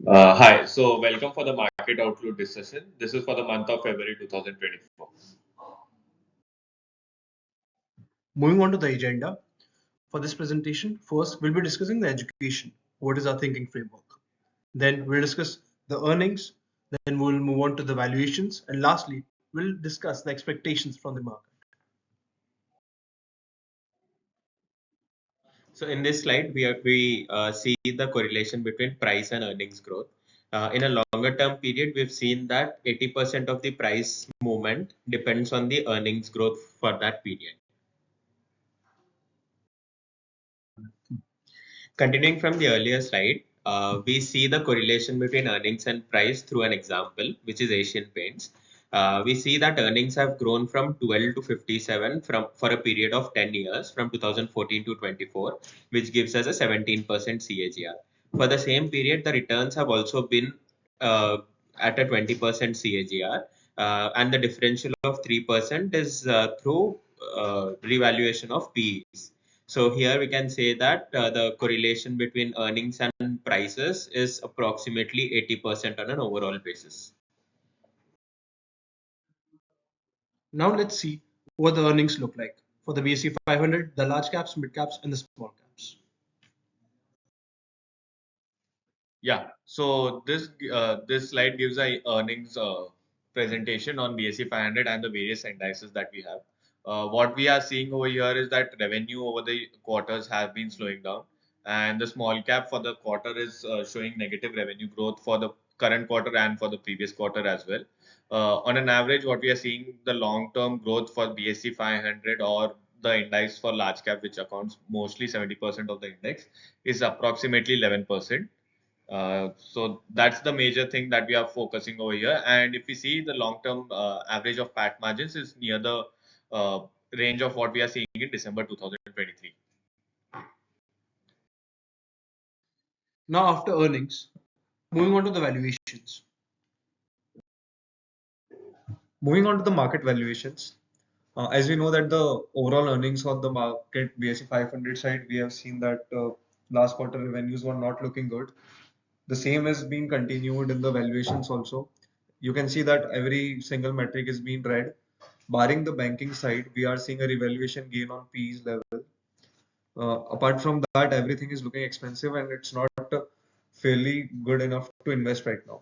Hi, so welcome for the market outlook discussion. This is for the month of February 2024. Moving on to the agenda for this presentation, first we'll be discussing the education. What is our thinking framework? Then we'll discuss the earnings. Then we'll move on to the valuations. And lastly, we'll discuss the expectations from the market. So in this slide, we see the correlation between price and earnings growth. In a longer term period, we've seen that 80% of the price movement depends on the earnings growth for that period. Continuing from the earlier slide, we see the correlation between earnings and price through an example, which is Asian Paints. We see that earnings have grown from 12 to 57 for a period of 10 years, from 2014 to 24, which gives us a 17% CAGR. For the same period, the returns have also been at a 20% CAGR, and the differential of 3% is through revaluation of PEs. So here we can say that the correlation between earnings and prices is approximately 80% on an overall basis. Now let's see what the earnings look like for the BSE 500, the large caps, mid caps, and the small caps. Yeah, so this slide gives a earnings presentation on BSE 500 and the various indices that we have. What we are seeing over here is that revenue over the quarters have been slowing down, and the small cap for the quarter is showing negative revenue growth for the current quarter and for the previous quarter as well. On an average, what we are seeing, the long-term growth for BSE 500 or the index for large cap, which accounts mostly 70% of the index, is approximately 11%. So that's the major thing that we are focusing over here. And if we see the long-term average of PAT margins is near the range of what we are seeing in December 2023. Now after earnings, moving on to the valuations. Moving on to the market valuations. As we know that the overall earnings on the market BSE 500 side, we have seen that last quarter revenues were not looking good. The same is being continued in the valuations also. You can see that every single metric is being red. Barring the banking side, we are seeing a revaluation gain on P's level. Apart from that, everything is looking expensive and it's not fairly good enough to invest right now.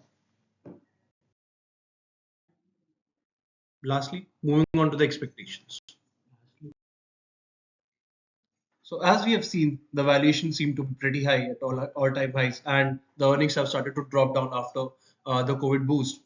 Lastly, moving on to the expectations. So as we have seen, the valuations seem to be pretty high at all-time highs, and the earnings have started to drop down after the COVID boost.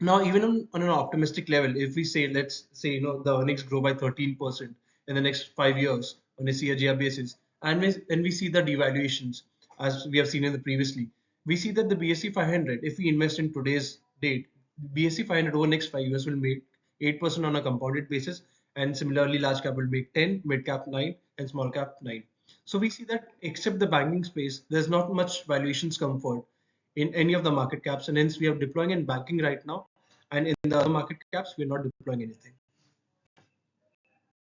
Now, even on an optimistic level, if we say, let's say, the earnings grow by 13% in the next 5 years on a CAGR basis, and we see the devaluations as we have seen in the previously, we see that the BSE 500, if we invest in today's date, BSE 500 over the next 5 years will make 8% on a compounded basis, and similarly, large cap will make 10, mid cap 9, and small cap 9. So we see that except the banking space, there's not much valuations comfort in any of the market caps, and hence we are deploying in banking right now, and in the other market caps we're not deploying anything.